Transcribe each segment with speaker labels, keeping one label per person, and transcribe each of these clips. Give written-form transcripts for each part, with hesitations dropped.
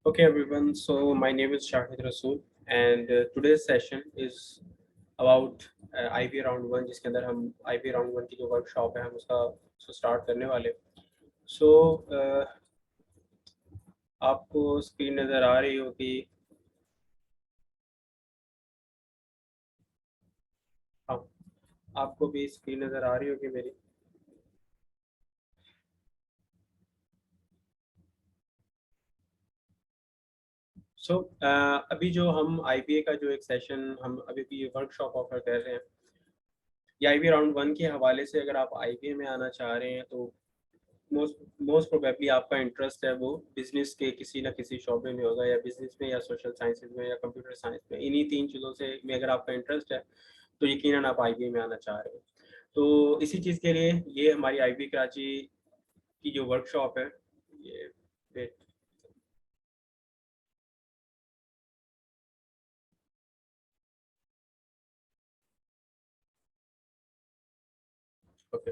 Speaker 1: Okay, everyone. So my name is Shahid Rasool, and today's session is about IB round one, जिसके अंदर हम IB round one की जो workshop है हम उसको स्टार्ट करने वाले। सो आपको स्क्रीन नज़र आ रही होगी। हाँ, आपको भी स्क्रीन नज़र आ रही होगी मेरी। सो अभी जो हम IBA का जो एक सेशन हम अभी भी वर्कशॉप ऑफर कर रहे हैं, ये IB राउंड वन के हवाले से अगर आप IBA में आना चाह रहे हैं तो मोस्ट मोस्ट प्रोबेबली आपका इंटरेस्ट है वो बिजनेस के किसी ना किसी शोबे में होगा, या बिजनेस में या सोशल साइंसेज में या कंप्यूटर साइंस में। इन्हीं तीन चीज़ों से में अगर आपका इंटरेस्ट है तो यकीनन आप IBA में आना चाह रहे हैं। तो इसी चीज़ के लिए ये हमारी IB कराची की जो वर्कशॉप है, ये okay.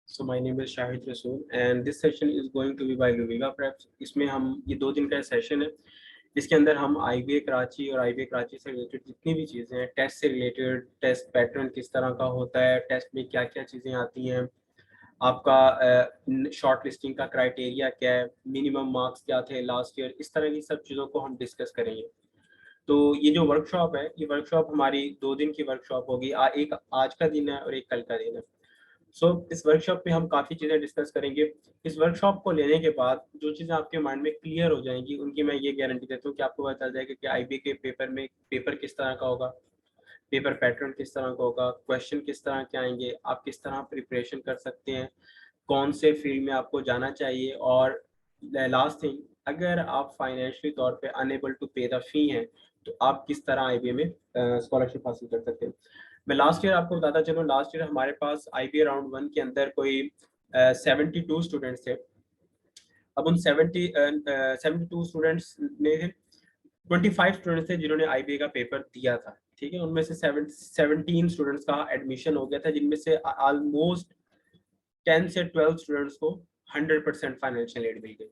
Speaker 1: So my name is Shahid Rasool and this session is going to be by लुविगा प्रेप्स। इसमें हम ये 2 दिन का सेशन है, इसके अंदर हम IBA कराची और IBA कराची से रिलेटेड जितनी भी चीज़ें हैं, टेस्ट से रिलेटेड, टेस्ट पैटर्न किस तरह का होता है, टेस्ट में क्या क्या चीज़ें आती हैं, आपका शॉर्ट लिस्टिंग का क्राइटेरिया क्या है, मिनिमम मार्क्स क्या थे लास्ट ईयर, इस तरह की सब चीज़ों को हम डिस्कस करेंगे। तो ये जो वर्कशॉप है, ये वर्कशॉप हमारी 2 दिन की वर्कशॉप होगी। एक आज का दिन है और एक कल का दिन है। इस वर्कशॉप में हम काफ़ी चीज़ें डिस्कस करेंगे। इस वर्कशॉप को लेने के बाद जो चीज़ें आपके माइंड में क्लियर हो जाएंगी, उनकी मैं ये गारंटी देता हूँ कि आपको पता चल जाएगा कि IBA के पेपर में पेपर किस तरह का होगा, पेपर पैटर्न किस तरह का होगा, क्वेश्चन किस तरह के आएंगे, आप किस तरह प्रिपरेशन कर सकते हैं, कौन से फील्ड में आपको जाना चाहिए। और लास्ट थिंग, अगर आप फाइनेंशियली तौर पे अनेबल टू पे द फी हैं तो आप किस तरह IBA में स्कॉलरशिप हासिल कर सकते हैं। मैं लास्ट ईयर आपको बताता चलूँ, लास्ट ईयर हमारे पास IBA राउंड वन के अंदर कोई 72 स्टूडेंट्स थे। अब उन 72 स्टूडेंट्स ने 25 स्टूडेंट्स थे जिन्होंने IBA का पेपर दिया था, ठीक है। उनमें से 17 स्टूडेंट्स का एडमिशन हो गया था, जिनमें से ऑलमोस्ट 10 से 12 स्टूडेंट्स को 100% फाइनेंशियल एड मिल गई।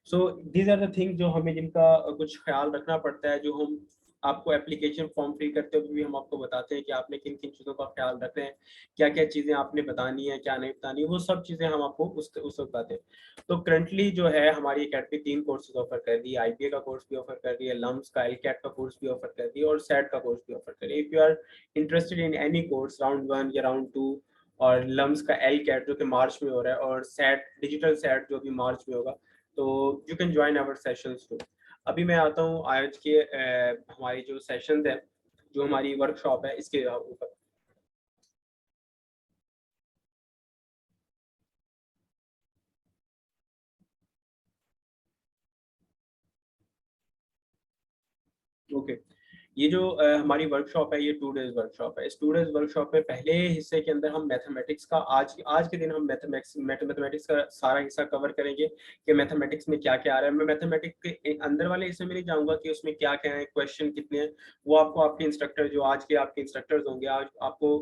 Speaker 1: So these are the thing जो हमें जिनका कुछ ख्याल रखना पड़ता है, जो हम आपको एप्लीकेशन फॉर्म फिल करते हुए भी हम आपको बताते हैं कि आपने किन किन चीज़ों का ख्याल रखना है, क्या क्या चीज़ें आपने बतानी है, क्या नहीं बतानी है, वो सब चीज़ें हम आपको उस वक्त बताते हैं। तो करंटली जो है हमारी अकेडमी 3 कोर्सेज ऑफर कर रही है। IBA का कोर्स भी ऑफर कर रही है, लम्स का, LCAT का कोर्स भी ऑफर कर रही है, और सेट का कोर्स भी ऑफर कर रही है। If you are interested in any course round one or round two, और लम्स का LCAT जो कि मार्च में हो रहा है, और सेट डिजिटल सेट जो भी मार्च में होगा, तो you can join our sessions too. अभी मैं आता हूँ आज के हमारी जो सेशंस है, जो हमारी वर्कशॉप है, इसके ऊपर। ओके, ये जो हमारी वर्कशॉप है, ये 2 डेज वर्कशॉप है। इस 2 डेज वर्कशॉप में पहले हिस्से के अंदर हम मैथमेटिक्स का आज के दिन हम मैथमेटिक्स का सारा हिस्सा कवर करेंगे कि मैथमेटिक्स में क्या क्या आ रहा है। मैं मैथमेटिक्स के अंदर वाले हिस्से में नहीं जाऊंगा कि उसमें क्या क्या है, क्वेश्चन कितने हैं, वो आपको आपके इंस्ट्रक्टर, जो आज के आपके इंस्ट्रक्टर्स होंगे, आज आपको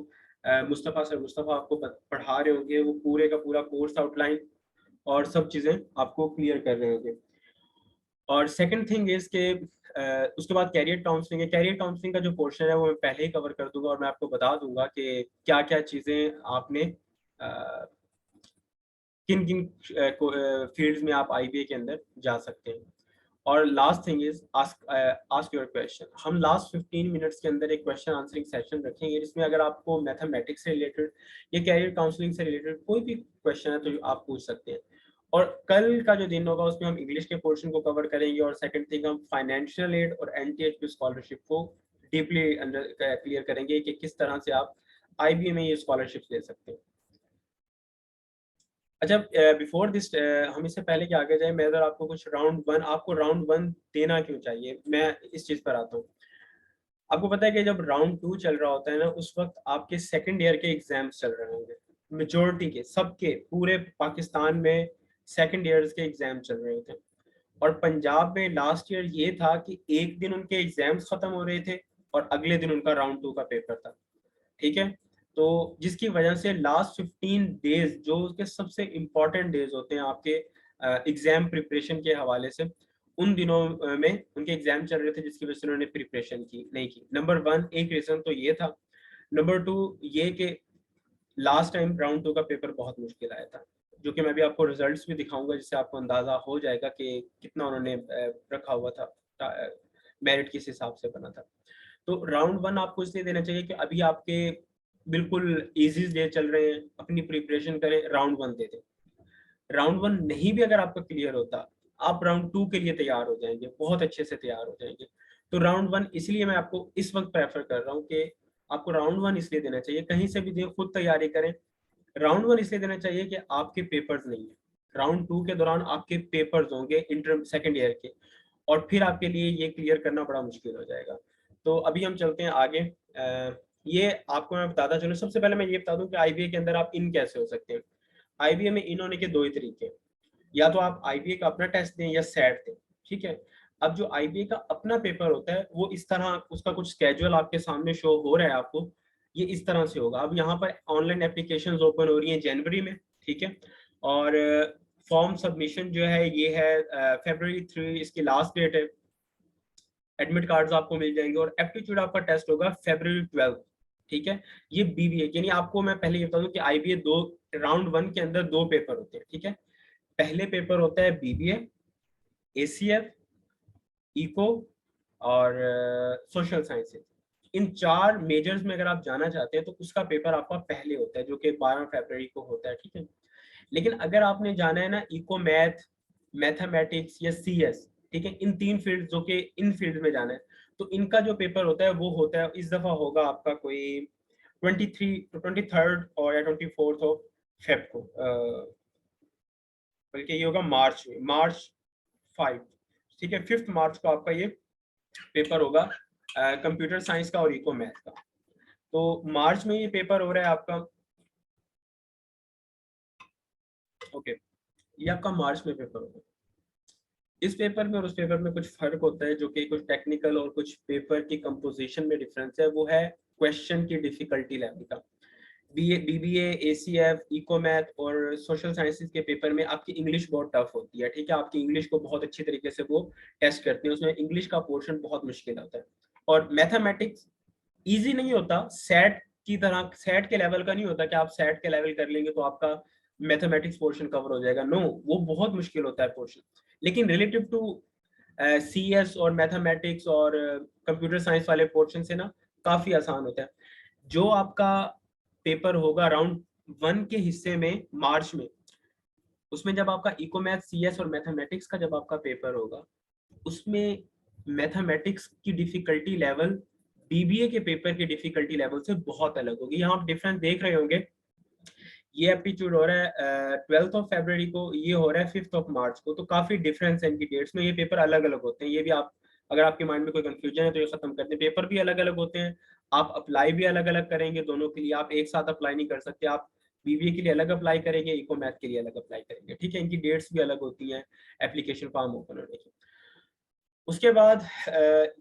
Speaker 1: मुस्तफ़ा आपको पढ़ा रहे होंगे, वो पूरे का पूरा कोर्स आउटलाइन और सब चीज़ें आपको क्लियर कर रहे होंगे। और सेकंड थिंग इज के उसके बाद कैरियर काउंसलिंग है। कैरियर काउंसलिंग का जो पोर्शन है वो मैं पहले ही कवर कर दूंगा, और मैं आपको बता दूंगा कि क्या क्या चीज़ें आपने किन किन फील्ड्स में आप IBA के अंदर जा सकते हैं। और last thing is ask your question. हम लास्ट 15 मिनट्स के अंदर एक क्वेश्चन आंसरिंग सेशन रखेंगे, जिसमें अगर आपको मैथमेटिक्स से रिलेटेड या कैरियर काउंसलिंग से रिलेटेड कोई भी क्वेश्चन है तो आप पूछ सकते हैं। और कल का जो दिन होगा उसमें हम इंग्लिश के पोर्शन को कवर करेंगे, और सेकंड थिंग हम फाइनेंशियल एड और NTHB स्कॉलरशिप को डीपली अंडर क्लियर करेंगे कि किस तरह से आप IBA में ये स्कॉलरशिप ले सकते हैं। अच्छा, बिफोर दिस हम इससे पहले कि आगे जाए, मैं अगर आपको कुछ राउंड वन देना क्यों चाहिए, मैं इस चीज़ पर आता हूँ। आपको पता है कि जब राउंड टू चल रहा होता है ना, उस वक्त आपके सेकंड ईयर के एग्जाम्स चल रहे होंगे। मेजोरिटी के, सबके, पूरे पाकिस्तान में सेकंड ईयर्स के एग्जाम चल रहे होते हैं। और पंजाब में लास्ट ईयर ये था कि एक दिन उनके एग्जाम्स खत्म हो रहे थे और अगले दिन उनका राउंड टू का पेपर था, ठीक है। तो जिसकी वजह से लास्ट 15 डेज जो उसके सबसे इम्पोर्टेंट डेज होते हैं आपके, एग्जाम प्रिपरेशन के हवाले से उन दिनों में उनके एग्जाम चल रहे थे, जिसकी वजह से उन्होंने प्रिपरेशन की नहीं की। नंबर 1 एक रीजन तो ये था। नंबर 2 ये कि लास्ट टाइम राउंड 2 का पेपर बहुत मुश्किल आया था, जो कि मैं भी आपको रिजल्ट्स भी दिखाऊंगा, जिससे आपको अंदाजा हो जाएगा कि कितना उन्होंने रखा हुआ था, मेरिट किस हिसाब से बना था। तो राउंड 1 आपको इसलिए देना चाहिए कि अभी आपके बिल्कुल इजी डे चल रहे हैं, अपनी प्रिपरेशन करें, राउंड 1 दे दें। राउंड 1 नहीं भी अगर आपका क्लियर होता, आप राउंड 2 के लिए तैयार हो जाएंगे, बहुत अच्छे से तैयार हो जाएंगे। तो राउंड 1 इसलिए मैं आपको इस वक्त प्रेफर कर रहा हूँ कि आपको राउंड 1 इसलिए देना चाहिए, कहीं से भी दें, खुद तैयारी करें। राउंड 1 इसलिए देना चाहिए कि आपके पेपर्स नहीं है, राउंड 2 के दौरान आपके पेपर्स होंगे इंटर सेकेंड ईयर के, और फिर आपके लिए ये क्लियर करना बड़ा मुश्किल हो जाएगा। तो अभी हम चलते हैं आगे। ये आपको मैं बताता चलूँ। सबसे पहले मैं ये बता दूं कि आईबीए के अंदर आप इन कैसे हो सकते हैं। आईबीए में इन होने के दो ही तरीके हैं, या तो आप आईबीए का अपना टेस्ट दें या सेट दें, ठीक है। अब जो आईबीए का अपना पेपर होता है वो इस तरह, उसका कुछ स्केड्यूल आपके सामने शो हो रहा है आपको, ये इस तरह से होगा। अब यहाँ पर ऑनलाइन एप्लीकेशन ओपन हो रही है जनवरी में, ठीक है, और फॉर्म सबमिशन जो है ये है February 3 इसकी लास्ट डेट है। एडमिट कार्ड्स आपको मिल जाएंगे और एप्टीट्यूड आपका टेस्ट होगा February 12, ठीक है। ये बीबीए, यानी आपको मैं पहले ये बता दूं कि आईबीए दो, राउंड 1 के अंदर दो पेपर होते हैं, ठीक है। पहले पेपर होता है बीबीए, एसीएफ, इको और सोशल साइंसेज। इन चार मेजर्स में अगर आप जाना चाहते हैं तो उसका पेपर आपका पहले होता है, जो कि 12 फरवरी को होता है, ठीक है। लेकिन अगर आपने जाना है ना इको मैथ, मैथमेटिक्स या सीएस, ठीक है, इन तीन फील्ड, जो कि इन फील्ड में जाना है, तो इनका जो पेपर होता है वो होता है इस दफा होगा आपका कोई 23rd और या 24th ऑफ फेब को, बल्कि ये होगा मार्च में, मार्च 5, ठीक है। 5 मार्च को आपका ये पेपर होगा कंप्यूटर साइंस का और इको मैथ का। तो मार्च में ये पेपर हो रहा है आपका, ओके, ये आपका मार्च में पेपर होगा। इस पेपर में और उस पेपर में कुछ फर्क होता है, जो कि कुछ टेक्निकल और कुछ पेपर की कंपोजिशन में डिफरेंस है। वो है क्वेश्चन की डिफिकल्टी लेवल का। बीबीए, एसीएफ, इको मैथ और सोशल साइंसेज के पेपर में आपकी इंग्लिश बहुत टफ होती है, ठीक है। आपकी इंग्लिश को बहुत अच्छी तरीके से वो टेस्ट करते हैं, उसमें इंग्लिश का पोर्शन बहुत मुश्किल होता है। और मैथमेटिक्स इजी नहीं होता, सेट की तरह, सेट के लेवल का नहीं होता कि आप सेट के लेवल कर लेंगे तो आपका मैथमेटिक्स पोर्शन कवर हो जाएगा। नो, वो बहुत मुश्किल होता है पोर्शन। लेकिन रिलेटिव टू सीएस और मैथमेटिक्स और कंप्यूटर साइंस वाले पोर्शन से ना काफी आसान होता है। जो आपका पेपर होगा राउंड 1 के हिस्से में मार्च में, उसमें जब आपका इको मैथ, सीएस और मैथमेटिक्स का जब आपका पेपर होगा, उसमें मैथमेटिक्स की डिफिकल्टी लेवल बीबीए के पेपर की डिफिकल्टी लेवल से बहुत अलग होगी। यहाँ आप डिफरेंस देख रहे होंगे, ये एप्टीट्यूड हो रहा है 12th ऑफ फरवरी को, ये हो रहा है 5th ऑफ मार्च को। तो काफी डिफरेंस है इनकी डेट्स में, ये पेपर अलग अलग होते हैं। ये भी आप, अगर आपके माइंड में कोई कंफ्यूजन है तो ये खत्म कर दें, पेपर भी अलग अलग होते हैं। आप अप्लाई भी अलग अलग करेंगे दोनों के लिए, आप एक साथ अप्लाई नहीं कर सकते। आप बीबीए के लिए अलग अप्लाई करेंगे, इको मैथ के लिए अलग अप्लाई करेंगे, ठीक है। इनकी डेट्स भी अलग होती हैं एप्लीकेशन फॉर्म ओपन होने की। उसके बाद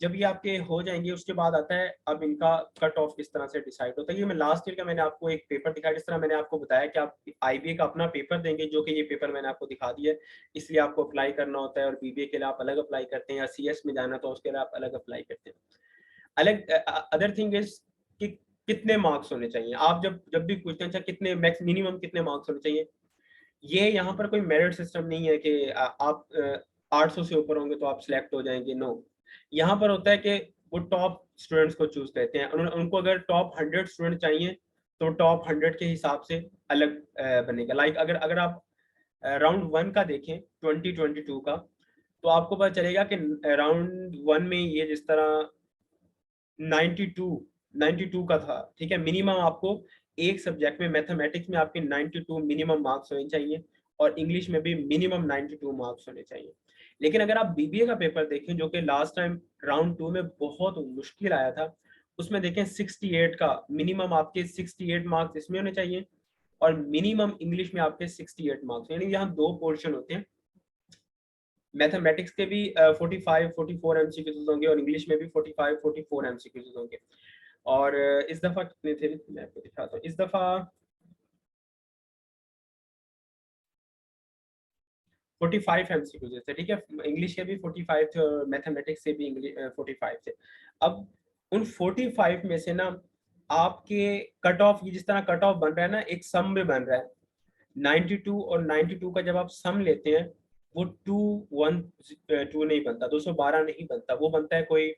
Speaker 1: जब ये आपके हो जाएंगे, उसके बाद आता है अब इनका कट ऑफ किस तरह से डिसाइड होता है। ये मैं लास्ट ईयर का मैंने आपको एक पेपर दिखाया, जिस तरह मैंने आपको बताया कि आप आईबीए का अपना पेपर देंगे, जो कि ये पेपर मैंने आपको दिखा दिया है, इसलिए आपको अप्लाई करना होता है। और बीबीए के लिए आप अलग अप्लाई करते हैं, या सीएस में जाना तो उसके लिए आप अलग अप्लाई करते हैं। अलग अदर थिंग इज कि कितने मार्क्स होने चाहिए। आप जब जब भी पूछते हैं अच्छा कितने मैक्स मिनिमम कितने मार्क्स होने चाहिए, ये यहाँ पर कोई मेरिट सिस्टम नहीं है कि आप 800 से ऊपर होंगे तो आप सिलेक्ट हो जाएंगे। नो, यहाँ पर होता है कि वो टॉप स्टूडेंट्स को चूज करते हैं। उनको अगर टॉप 100 स्टूडेंट चाहिए तो टॉप 100 के हिसाब से अलग बनेगा। लाइक अगर अगर आप राउंड 1 का देखें 2022 का, तो आपको पता चलेगा कि राउंड 1 में ये जिस तरह 92 का था, ठीक है। मिनिमम आपको एक सब्जेक्ट में, मैथमेटिक्स में आपके 92 मिनिमम मार्क्स होने चाहिए, और इंग्लिश में भी मिनिमम 92 मार्क्स होने चाहिए। लेकिन अगर आप बीबीए का पेपर देखें, जो कि लास्ट टाइम राउंड 2 में बहुत मुश्किल आया था, उसमें देखें 68 का मिनिमम, आपके 68 मार्क्स इसमें होने चाहिए, और मिनिमम इंग्लिश में आपके 68 मार्क्स। यानी यहाँ दो पोर्शन होते हैं, मैथमेटिक्स के भी 45-44 एमसीक्यूज होंगे, और इंग्लिश में भी 45-44 एमसीक्यूज होंगे। और इस दफा कितने थे मैं आपको दिखाता हूँ। इस दफा 45 एमसीक्यूज थे, ठीक है। इंग्लिश के भी 45 थे और मैथमेटिक्स से भी इंग्लिश 45 थे। अब उन 45 में से ना आपके कट ऑफ, जिस तरह कट ऑफ बन रहा है ना, एक सम में बन रहा है। 92 और 92 का जब आप सम लेते हैं, वो 212 नहीं बनता, 212 नहीं बनता, वो बनता है कोई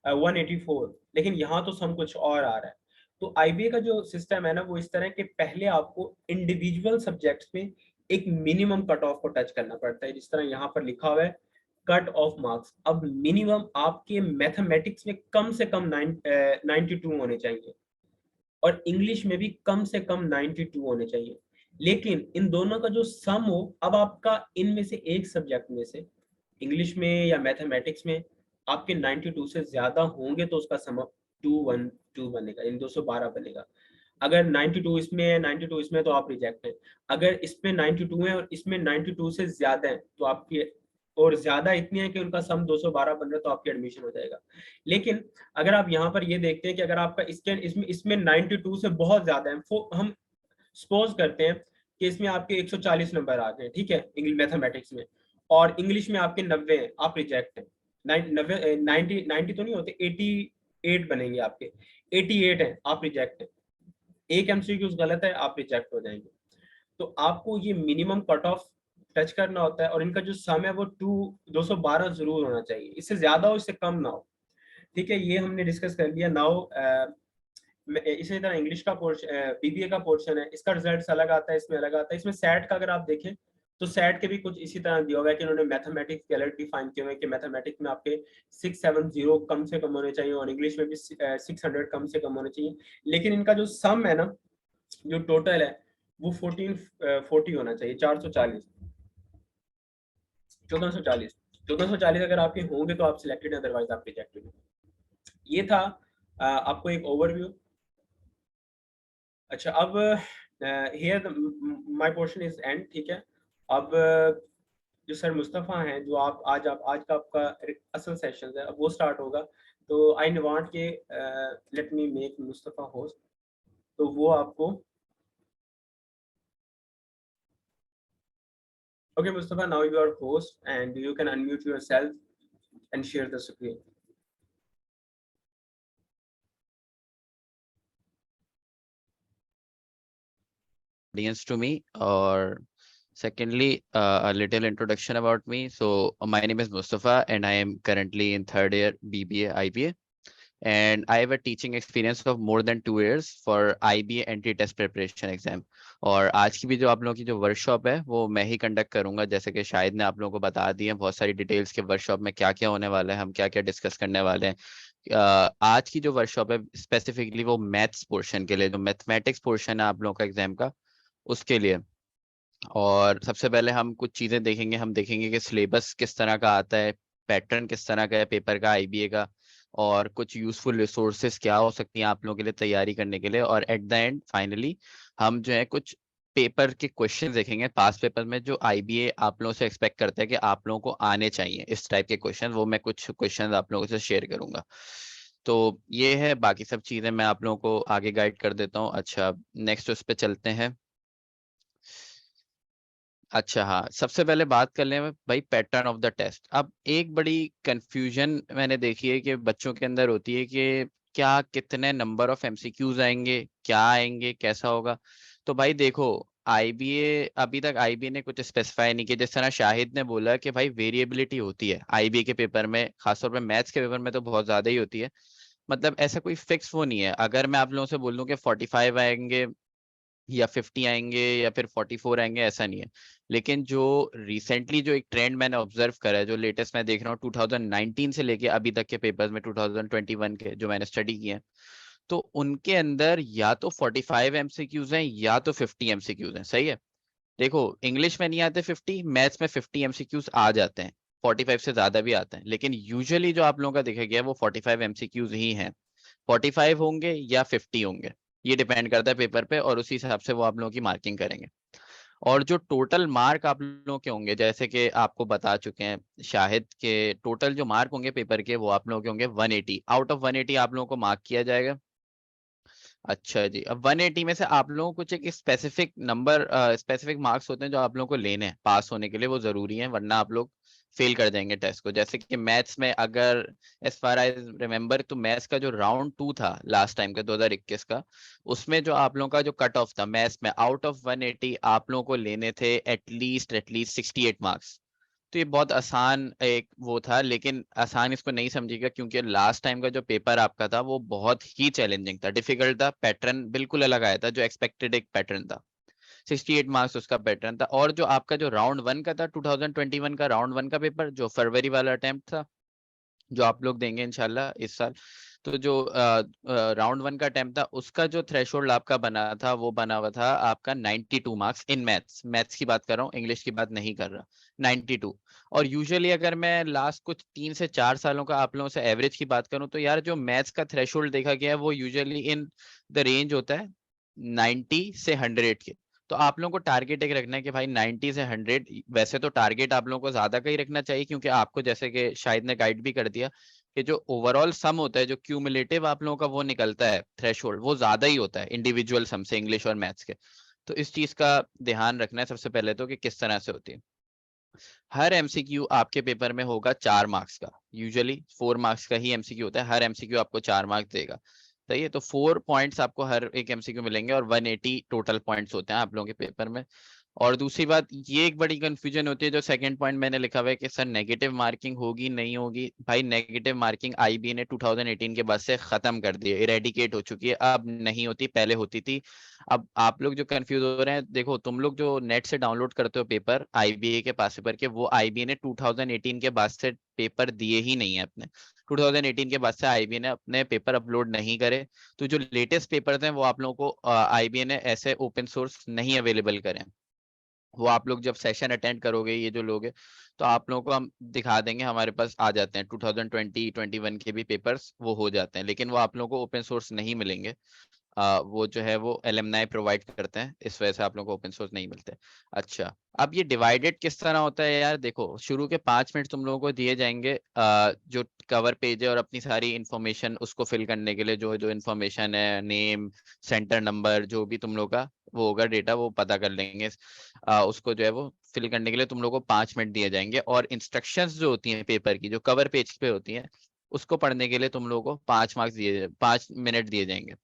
Speaker 1: 184। लेकिन यहाँ तो सम कुछ और आ रहा है। तो आईबीए का जो सिस्टम है ना, वो इस तरह के पहले आपको इंडिविजुअल सब्जेक्ट्स में एक मिनिमम कट ऑफ को टच करना पड़ता है, जिस तरह यहाँ पर लिखा हुआ है कट ऑफ मार्क्स। अब मिनिमम आपके मैथमेटिक्स में कम से कम 92 होने चाहिए और इंग्लिश में भी कम से कम 92 होने चाहिए। लेकिन इन दोनों का जो सम हो, अब आपका इनमें से एक सब्जेक्ट में से, इंग्लिश में या मैथमेटिक्स में, आपके 92 से ज्यादा होंगे तो उसका सम 212 बनेगा, इन 212 बनेगा। अगर 92 इसमें है, 92 इसमें, तो आप रिजेक्ट हैं। अगर इसमें 92 है और इसमें 92 से ज्यादा है तो आपकी, और ज्यादा इतनी है कि उनका सम 212 बन रहा है, तो आपकी एडमिशन हो जाएगा। लेकिन अगर आप यहाँ पर ये देखते हैं कि अगर आपका इसके इसमें 92 से बहुत ज्यादा है, हम सपोज करते हैं कि इसमें आपके 140 नंबर आ गए, ठीक है, इंग्लिश मैथमेटिक्स में, और इंग्लिश में आपके 90 हैं, आप रिजेक्ट हैं। 90 तो नहीं होते, 88 बनेंगे आपके, 88 है, आप रिजेक्ट हैं। एक एमसीक्यूज गलत है, आप रिजेक्ट हो जाएंगे। तो आपको ये मिनिमम कट ऑफ टच करना होता है, और इनका जो सम है वो 212 जरूर होना चाहिए, इससे ज्यादा हो, इससे कम ना हो, ठीक है। ये हमने डिस्कस कर लिया। नाउ इसी तरह इंग्लिश का पोर्शन, बीबीए का पोर्शन है, इसका रिजल्ट अलग आता है, इसमें अलग आता है। इसमें सेट का अगर आप देखें तो सेट के भी कुछ इसी तरह दिया हुआ है कि उन्होंने मैथमेटिक्स के अलग डिफाइन किए हुए हैं कि मैथमेटिक्स में आपके 670 कम से कम होने चाहिए, और इंग्लिश में भी 600 कम से कम होने चाहिए। लेकिन इनका जो सम है ना, जो टोटल है, वो 1440 होना चाहिए, 440, 1440, 1440 अगर आपके होंगे तो आप सिलेक्टेड, अदरवाइज आप रिजेक्टेड। ये था आपको एक ओवरव्यू। अच्छा, अब here my portion is and, ठीक है। अब जो सर मुस्तफ़ा हैं, जो आप आज का आपका असल सेशन है, अब वो स्टार्ट होगा। तो आई वांट के let me make Mustafa host, तो वो आपको, okay Mustafa, now you are host and you can unmute yourself and share the screen.
Speaker 2: Audience to me, or secondly, a little introduction about me. So my name is Mustafa and I am currently in third year BBA IBA, and I have a teaching experience of more than 2 years for IBA entry test preparation exam. और आज की भी जो आप लोगों की जो workshop है वो मैं ही कंडक्ट करूंगा, जैसे कि शाहिद ने आप लोगों को बता दिया बहुत सारी डिटेल्स के वर्कशॉप में क्या क्या होने वाला है, हम क्या क्या डिस्कस करने वाले हैं। आज की जो वर्कशॉप है स्पेसिफिकली वो मैथ्स पोर्शन के लिए, जो मैथमेटिक्स पोर्शन है आप लोगों का एग्जाम का, उसके लिए। और सबसे पहले हम कुछ चीजें देखेंगे, हम देखेंगे कि सिलेबस किस तरह का आता है, पैटर्न किस तरह का है पेपर का आईबीए का, और कुछ यूजफुल रिसोर्सेज क्या हो सकती हैं आप लोगों के लिए तैयारी करने के लिए। और एट द एंड फाइनली हम जो है कुछ पेपर के क्वेश्चन देखेंगे पास पेपर में, जो आईबीए आप लोगों से एक्सपेक्ट करता है कि आप लोगों को आने चाहिए इस टाइप के क्वेश्चन, वो मैं कुछ क्वेश्चन आप लोगों से शेयर करूंगा। तो ये है, बाकी सब चीजें मैं आप लोगों को आगे गाइड कर देता हूँ। अच्छा, नेक्स्ट उस पे चलते हैं। अच्छा हाँ, सबसे पहले बात कर लें भाई पैटर्न ऑफ द टेस्ट। अब एक बड़ी कंफ्यूजन मैंने देखी है कि बच्चों के अंदर होती है कि क्या कितने नंबर ऑफ एमसीक्यूज आएंगे, क्या आएंगे, कैसा होगा। तो भाई देखो, आईबीए अभी तक आईबीए ने कुछ स्पेसिफाई नहीं किया। जिस तरह शाहिद ने बोला कि भाई वेरिएबिलिटी होती है आईबीए के पेपर में, खासतौर पर मैथ्स के पेपर में तो बहुत ज्यादा ही होती है। मतलब ऐसा कोई फिक्स वो नहीं है। अगर मैं आप लोगों से बोल दूं कि 45 आएंगे या 50 आएंगे या फिर 44 आएंगे, ऐसा नहीं है। लेकिन जो रिसेंटली जो एक ट्रेंड मैंने ऑब्जर्व करा है, जो लेटेस्ट मैं देख रहा हूँ 2019 से लेके अभी तक के पेपर्स में 2021 के जो मैंने स्टडी किए हैं, तो उनके अंदर या तो 45 एमसीक्यूज हैं या तो 50 एमसीक्यूज हैं। सही है। देखो, इंग्लिश में नहीं आते 50, मैथ्स में 50 एमसीक्यूज आ जाते हैं, 45 से ज्यादा भी आते हैं, लेकिन यूजुअली जो आप लोगों का देखा गया है वो 45 एमसीक्यूज ही हैं। 45 होंगे या 50 होंगे, ये डिपेंड करता है पेपर पे, और उसी हिसाब से वो आप लोगों की मार्किंग करेंगे। और जो टोटल मार्क आप लोगों के होंगे, जैसे कि आपको बता चुके हैं शाहिद के, टोटल जो मार्क होंगे पेपर के वो आप लोगों के होंगे 180। आउट ऑफ 180 आप लोगों को मार्क किया जाएगा। अच्छा जी, अब 180 में से आप लोगों को कुछ एक स्पेसिफिक नंबर, स्पेसिफिक मार्क्स होते हैं जो आप लोगों को लेने हैं पास होने के लिए, वो जरूरी है, वरना आप लोग फेल कर जाएंगे टेस्ट को। जैसे कि मैथ्स में अगर एज फार आई रिमेम्बर, तो मैथ्स का जो राउंड 2 था लास्ट टाइम का 2021 का, उसमें जो आप लोगों का जो कट ऑफ था मैथ्स में, आउट ऑफ 180 आप लोगों को लेने थे एटलीस्ट 68 मार्क्स। तो ये बहुत आसान एक वो था, लेकिन आसान इसको नहीं समझिएगा, क्योंकि लास्ट टाइम का जो पेपर आपका था वो बहुत ही चैलेंजिंग था, डिफिकल्ट था, पैटर्न बिल्कुल अलग आया था, जो एक्सपेक्टेड एक पैटर्न था। 68 मार्क्स उसका पैटर्न था। और जो आपका जो राउंड 1 का था, 2021 का राउंड 1 का पेपर, जो फरवरी वाला अटेम्प्ट था, जो आप लोग देंगे इंशाल्लाह इस साल, तो जो राउंड 1 का अटेम्प्ट था, उसका जो थ्रेशोल्ड आपका बना था, वो बना हुआ था आपका 92 मार्क्स इन मैथ्स। मैथ्स की बात कर रहा हूँ, इंग्लिश की बात नहीं कर रहा। 92। और यूजुअली अगर मैं लास्ट कुछ 3 से 4 सालों का आप लोगों से एवरेज की बात करूं, तो यार जो मैथ्स का थ्रेशोल्ड देखा गया है वो यूजुअली इन द रेंज होता है 90 से 100 के। तो आप लोगों को टारगेट एक रखना है कि भाई 90 से 100। वैसे तो टारगेट आप लोगों को ज्यादा का ही रखना चाहिए, क्योंकि आपको जैसे कि शाहिद ने गाइड भी कर दिया कि जो ओवरऑल सम होता है, जो क्यूमुलेटिव आप लोगों का वो निकलता है थ्रेशोल्ड, वो ज्यादा ही होता है इंडिविजुअल सम से, इंग्लिश और मैथ्स के। तो इस चीज का ध्यान रखना है सबसे पहले तो, कि किस तरह से होती है। हर एमसीक्यू आपके पेपर में होगा 4 मार्क्स का, यूजुअली 4 मार्क्स का ही एमसीक्यू होता है, हर एमसीक्यू आपको 4 मार्क्स देगा। सही है, तो 4 पॉइंट्स आपको हर एक एमसीक्यू मिलेंगे, और 180 टोटल पॉइंट्स होते हैं आप लोगों के पेपर में। और दूसरी बात, ये एक बड़ी कंफ्यूजन होती है, जो सेकंड पॉइंट मैंने लिखा हुआ है कि सर नेगेटिव मार्किंग होगी नहीं होगी। भाई नेगेटिव मार्किंग आईबी ने 2018 के बाद से खत्म कर दी है, इरेडिकेट हो चुकी है, अब नहीं होती, पहले होती थी। अब आप लोग जो कंफ्यूज हो रहे हैं, देखो तुम लोग जो नेट से डाउनलोड करते हो पेपर आईबीए के पास पेपर के, वो आईबीए ने 2018 के बाद से पेपर दिए ही नहीं है अपने। 2018 के बाद से आईबीए ने अपने पेपर अपलोड नहीं करे। तो जो लेटेस्ट पेपर हैं वो आप लोगों को आईबीए ने ऐसे ओपन सोर्स नहीं अवेलेबल करे। वो आप लोग जब सेशन अटेंड करोगे, ये जो लोग हैं, तो आप लोगों को हम दिखा देंगे, हमारे पास आ जाते हैं 2020-21 के भी पेपर्स वो हो जाते हैं, लेकिन वो आप लोगों को ओपन सोर्स नहीं मिलेंगे। वो जो है वो एलुमनाई प्रोवाइड करते हैं, इस वजह से आप लोगों को ओपन सोर्स नहीं मिलते। अच्छा, अब ये डिवाइडेड किस तरह होता है यार, देखो शुरू के 5 मिनट तुम लोगों को दिए जाएंगे, जो कवर पेज है और अपनी सारी इन्फॉर्मेशन उसको फिल करने के लिए, जो जो इन्फॉर्मेशन है, नेम, सेंटर नंबर, जो भी तुम लोग का वो होगा डेटा, वो पता कर लेंगे। उसको जो है वो फिल करने के लिए तुम लोगों को 5 मिनट दिए जाएंगे, और इंस्ट्रक्शंस जो होती हैं पेपर की, जो कवर पेज पे होती हैं, उसको पढ़ने के लिए तुम लोगों को 5 मिनट दिए जाएंगे।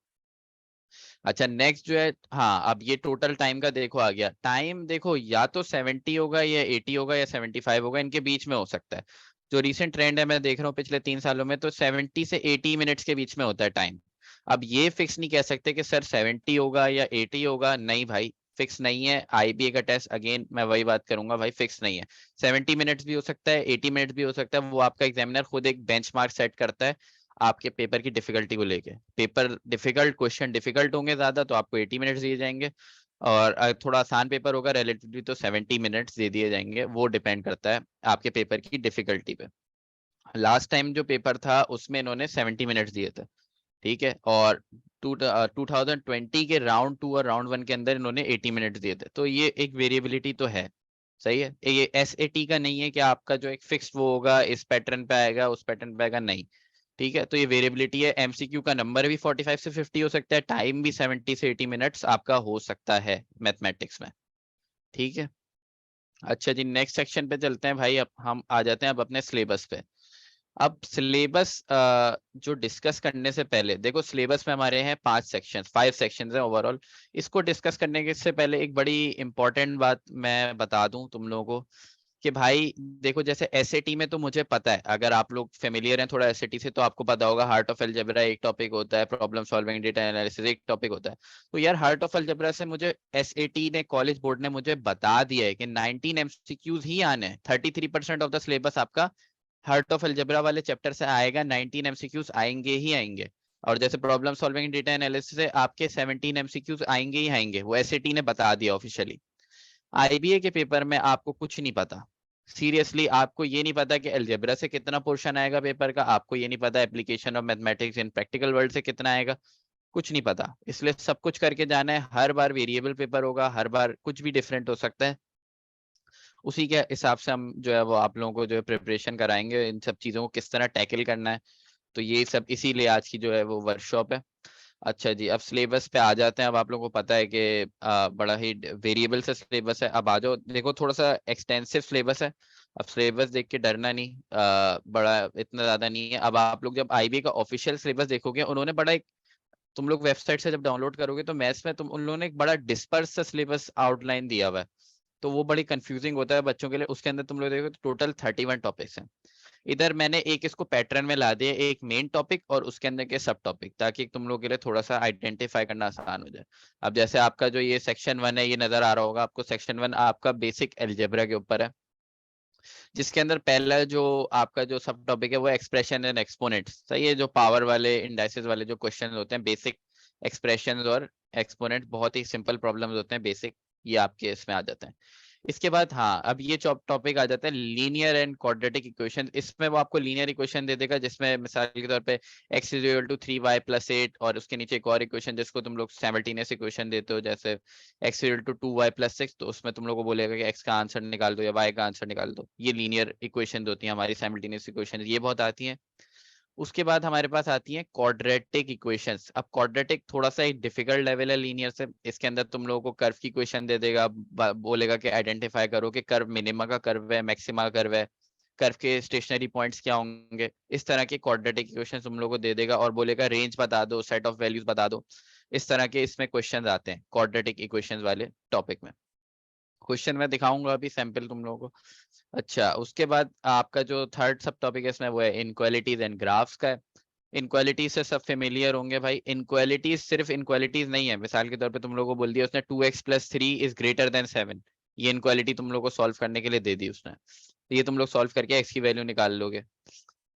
Speaker 2: अच्छा, नेक्स्ट जो है, हाँ अब ये टोटल टाइम का देखो आ गया। टाइम देखो या तो 70 होगा या 80 होगा या 75 होगा, इनके बीच में हो सकता है। जो रीसेंट ट्रेंड है मैं देख रहा हूँ पिछले 3 सालों में, तो 70 से 80 मिनट्स के बीच में होता है टाइम। अब ये फिक्स नहीं कह सकते कि सर 70 होगा या 80 होगा, नहीं भाई फिक्स नहीं है। आईबीए का टेस्ट अगेन मैं वही बात करूंगा भाई, फिक्स नहीं है। 70 मिनट्स भी हो सकता है, 80 मिनट्स भी हो सकता है, वो आपका एग्जामिनर खुद एक बेंचमार्क सेट करता है आपके पेपर की डिफिकल्टी को लेके। पेपर डिफिकल्ट, क्वेश्चन डिफिकल्ट होंगे ज्यादा, तो आपको 80 मिनट्स दिए जाएंगे, और थोड़ा आसान पेपर होगा रिलेटिवली तो 70 मिनट्स दे दिए जाएंगे। वो डिपेंड करता है आपके पेपर की डिफिकल्टी पे। लास्ट टाइम जो पेपर था उसमें इन्होंने 70 मिनट्स दिए थे, ठीक है, और 2020 के राउंड 2 और राउंड 1 के अंदर इन्होंने 80 मिनट्स दिए थे। तो ये एक वेरिएबिलिटी तो है। सही है, ये एसएटी का नहीं है कि आपका जो एक फिक्स वो होगा, इस पैटर्न पे आएगा उस पैटर्न पे आएगा, नहीं। ठीक है, तो ये वेरिएबिलिटी है। एमसीक्यू का नंबर भी 45 से 50 हो सकता है, टाइम भी 70 से 80 मिनट्स आपका हो सकता है मैथमेटिक्स में। ठीक है, अच्छा जी, नेक्स्ट सेक्शन पे चलते हैं भाई। अब हम आ जाते हैं अब अपने सिलेबस पे। अब सिलेबस जो डिस्कस करने से पहले, देखो सिलेबस में हमारे हैं 5 सेक्शंस हैं ओवरऑल। इसको डिस्कस करने के से पहले एक बड़ी इंपॉर्टेंट बात मैं बता दूं तुम लोगों को, कि भाई देखो जैसे एसएटी में तो मुझे पता है, अगर आप लोग फेमिलियर हैं थोड़ा एसएटी से, तो आपको पता होगा हार्ट ऑफ अलजेब्रा एक टॉपिक होता है, प्रॉब्लम सॉल्विंग, डेटा एनालिसिस एक टॉपिक होता है। तो यार हार्ट ऑफ अलजेब्रा से मुझे एसएटी ने, कॉलेज बोर्ड ने मुझे बता दिया है कि 19 एमसीक्यूज ही आने हैं। 33% ऑफ द सिलेबस आपका हार्ट ऑफ अलजेब्रा वाले चैप्टर से आएगा, 19 एमसीक्यूज आएंगे ही आएंगे। और जैसे प्रॉब्लम सॉल्विंग, डेटा एनालिसिस से आपके 17 एमसीक्यूज आएंगे ही आएंगे, वो एसएटी ने बता दिया ऑफिशियली। आईबीए के पेपर में आपको कुछ नहीं पता, सीरियसली आपको ये नहीं पता कि अलजेब्रा से कितना पोर्शन आएगा पेपर का, आपको ये नहीं पता application of mathematics in practical world से कितना आएगा, कुछ नहीं पता। इसलिए सब कुछ करके जाना है, हर बार वेरिएबल पेपर होगा, हर बार कुछ भी डिफरेंट हो सकता है। उसी के हिसाब से हम जो है वो आप लोगों को जो है प्रिपरेशन कराएंगे, इन सब चीजों को किस तरह टैकल करना है। तो ये सब इसीलिए आज की जो है वो वर्कशॉप है। अच्छा जी, अब सिलेबस पे आ जाते हैं। अब आप लोगों को पता है कि बड़ा ही वेरिएबल से सिलेबस है। अब आ जाओ, देखो थोड़ा सा एक्सटेंसिव सिलेबस है। अब सिलेबस देख के डरना नहीं, बड़ा इतना ज्यादा नहीं है। अब आप लोग जब आईबी का ऑफिशियल सिलेबस देखोगे, उन्होंने बड़ा एक, तुम लोग वेबसाइट से जब डाउनलोड करोगे तो मैथ्स में तुम, उन लोगों ने एक बड़ा डिस्पर्स सा सिलेबस आउटलाइन दिया हुआ है, तो वो बड़ी कंफ्यूजिंग होता है बच्चों के लिए। उसके अंदर तुम लोग देखो तो टोटल 31 टॉपिक्स हैं। इधर मैंने एक इसको पैटर्न में ला दिया, एक मेन टॉपिक और उसके अंदर के सब टॉपिक, ताकि तुम लोगों के लिए थोड़ा सा आइडेंटिफाई करना आसान हो जाए। अब जैसे आपका जो ये सेक्शन 1 है, ये नजर आ रहा होगा आपको, सेक्शन 1 आपका बेसिक अलजेब्रा के ऊपर है, जिसके अंदर पहला जो आपका जो सब टॉपिक है वो एक्सप्रेशन एंड एक्सपोनेंट्स। सही है, जो पावर वाले इंडाइसेस वाले जो क्वेश्चन होते हैं, बेसिक एक्सप्रेशंस और एक्सपोनेंट, बहुत ही सिंपल प्रॉब्लम्स होते हैं, बेसिक, ये आपके इसमें आ जाते हैं। इसके बाद हाँ, अब ये टॉपिक आ जाता है लीनियर एंड क्वाड्रेटिक इक्वेशन। इसमें वो आपको लीनियर इक्वेशन दे देगा, जिसमें मिसाल के तौर पे x is equal to 3y plus 8, और उसके नीचे एक और इक्वेशन जिसको तुम लोग साइमल्टेनियस इक्वेशन देते हो, जैसे x is equal to 2y plus 6, तो उसमें तुम लोग को बोलेगा कि x का आंसर निकाल दो या y का आंसर निकाल दो। ये लीनियर इक्वेशन होती है हमारी, साइमल्टेनियस इक्वेशन, ये बहुत आती हैं। उसके बाद हमारे पास आती है क्वाड्रेटिक इक्वेशंस। अब क्वाड्रेटिक थोड़ा सा एक डिफिकल्ट लेवल है लीनियर से। इसके अंदर तुम लोगों को कर्व की इक्वेशन दे देगा, बोलेगा कि आइडेंटिफाई करो कि कर्व मिनिमा का कर्व है, मैक्सिमा का कर्व है, कर्व के स्टेशनरी पॉइंट्स क्या होंगे। इस तरह के क्वाड्रेटिक इक्वेशन तुम लोगों को दे देगा और बोलेगा रेंज बता दो, सेट ऑफ वैल्यूज बता दो। इस तरह के इसमें क्वेश्चन आते हैं क्वाड्रेटिक इक्वेशन वाले टॉपिक में। क्वेश्चन मैं दिखाऊंगा अभी सैंपल तुम लोगों को। अच्छा, उसके बाद आपका जो थर्ड सब टॉपिक है इसमें, वो है इनक्वालिटीज एंड ग्राफ्स का है। इनक्वालिटीज से सब फेमिलियर होंगे भाई। इनक्वालिटीज सिर्फ इनक्वालिटीज नहीं है, मिसाल के तौर पे तुम लोगों को बोल दिया उसने 2x plus 3 is greater than 7, ये इनक्वालिटी तुम लोगों को सॉल्व करने के लिए दे दी उसने, तो ये तुम लोग सॉल्व करके x की वैल्यू निकाल लोगे।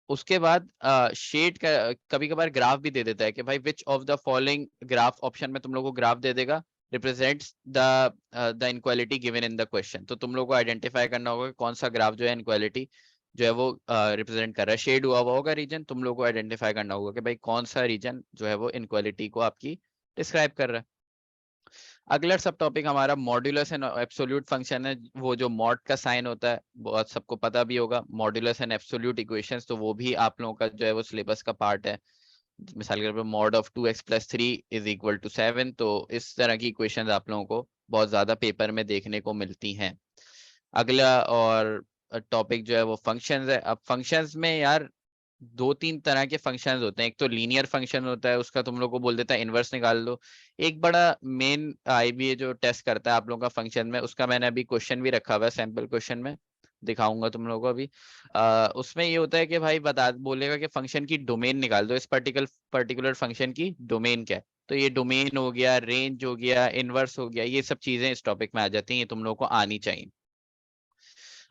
Speaker 2: उसके बाद शेड का कभी कभार ग्राफ भी दे देता है कि भाई which of the following graph, option में तुम लोग को ग्राफ दे देगा, represents the inequality given in the question. तो तुम लोग को आइडेंटिफाई करना होगा कि कौन सा ग्राफ जो है इनक्वालिटी जो है वो रिप्रेजेंट कर रहा है। शेड हुआ हुआ होगा रीजन, तुम लोग को आइडेंटिफाई करना होगा कि भाई कौन सा रीजन जो है वो इनक्वालिटी को आपकी डिस्क्राइब कर रहा है। अगला सब टॉपिक हमारा मॉड्यूलस एंड एब्सोल्यूट फंक्शन है। वो जो मॉड का साइन होता है, बहुत सबको पता भी होगा, मॉड्यूलस एंड एब्सोल्यूट इक्वेशंस, तो वो भी आप लोगों का जो है वो सिलेबस का पार्ट है। मिसाल के तौर पर mod of 2x plus 3 is equal to 7, तो इस तरह की इक्वेशंस आप लोगों को बहुत ज्यादा पेपर में देखने को मिलती हैं। अगला और टॉपिक जो है वो फंक्शंस है। अब फंक्शंस में यार दो तीन तरह के फंक्शंस होते हैं। एक तो लीनियर फंक्शन होता है, उसका तुम लोग को बोल देता है इनवर्स निकाल दो। एक बड़ा मेन आईबीए जो टेस्ट करता है आप लोगों का फंक्शन में, उसका मैंने अभी क्वेश्चन भी रखा हुआ है सैंपल क्वेश्चन में, दिखाऊंगा तुम लोगों को अभी। उसमें ये होता है कि भाई बता बोलेगा कि फंक्शन की डोमेन निकाल दो, इस पर्टिकुलर फंक्शन की डोमेन क्या है। तो ये डोमेन हो गया, रेंज हो गया, इनवर्स हो गया, ये सब चीजें इस टॉपिक में आ जाती हैं, ये तुम लोग को आनी चाहिए।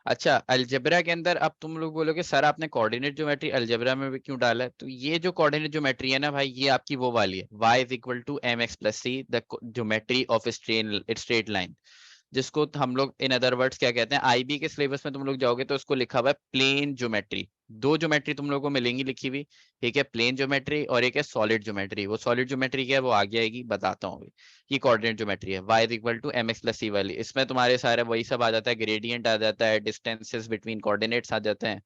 Speaker 2: अच्छा, अलजेब्रा के अंदर अब तुम लोग बोलोगे सर आपने कोऑर्डिनेट ज्योमेट्री अलजेब्रा में भी क्यों डाला है, तो ये जो कोऑर्डिनेट ज्योमेट्री है ना भाई, ये आपकी वो वाली है, y is equal to M x plus c, the geometry of straight line, जिसको हम लोग इन अदर वर्ड्स क्या कहते हैं। आईबी के सिलेबस में तुम लोग जाओगे तो उसको लिखा हुआ है प्लेन ज्योमेट्री। दो ज्योमेट्री तुम लोग को मिलेंगी लिखी हुई, एक है प्लेन ज्योमेट्री और एक है सॉलिड ज्योमेट्री। वो सॉलिड ज्योमेट्री क्या है वो आगे आएगी, बताता हूँ। ये कोऑर्डिनेट ज्योमेट्री है, y is equal to M x plus C वाली। इसमें तुम्हारे सारे वही सब आ जाता है, ग्रेडियंट आ जाता है, डिस्टेंसेस बिटवीन कोऑर्डिनेट्स आ जाते हैं,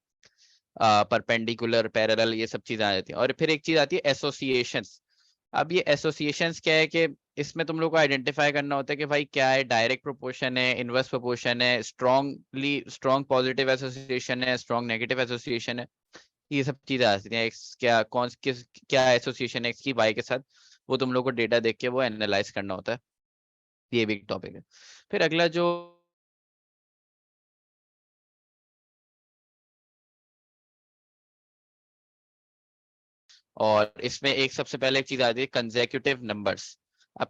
Speaker 2: परपेंडिकुलर, पैरेलल, ये सब चीजें आ जाती हैं। और फिर एक चीज आती है एसोसिएशंस। अब ये एसोसिएशंस क्या है कि इसमें तुम लोग को आइडेंटिफाई करना होता है कि भाई क्या है, डायरेक्ट प्रोपोर्शन है, इनवर्स प्रोपोर्शन है, स्ट्रॉन्ग पॉजिटिव एसोसिएशन है, स्ट्रॉन्ग नेगेटिव एसोसिएशन है, ये सब चीजें आ सकती हैं। एक्स क्या कौन किस क्या एसोसिएशन है एक्स की वाई के साथ, वो तुम लोग को डेटा देख के वो एनालाइज करना होता है। ये भी एक टॉपिक है। फिर अगला जो और इसमें एक सबसे पहले एक चीज आती है कंसेक्यूटिव नंबर्स। अब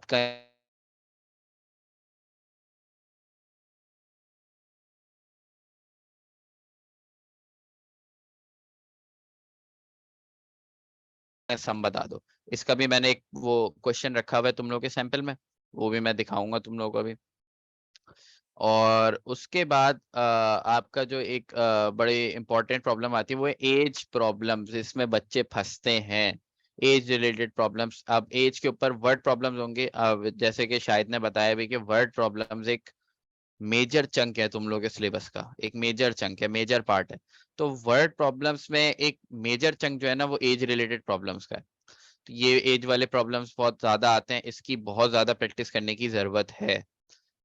Speaker 2: सम बता दो। इसका भी मैंने एक वो क्वेश्चन रखा हुआ है तुम लोग के सैंपल में, वो भी मैं दिखाऊंगा तुम लोगों को अभी। और उसके बाद आपका जो एक बड़ी इंपॉर्टेंट प्रॉब्लम आती है वो है एज प्रॉब्लम्स। इसमें बच्चे फंसते हैं, एज रिलेटेड प्रॉब्लम्स। अब एज के ऊपर वर्ड प्रॉब्लम्स होंगे, जैसे कि शायद ने बताया भी कि वर्ड प्रॉब्लम्स एक मेजर चंक है तुम लोग के सिलेबस का, एक मेजर चंक है, मेजर पार्ट है। तो वर्ड प्रॉब्लम्स में एक मेजर चंक जो है ना वो एज रिलेटेड प्रॉब्लम्स का है। तो ये एज वाले प्रॉब्लम्स बहुत ज्यादा आते हैं, इसकी बहुत ज्यादा प्रैक्टिस करने की जरूरत है।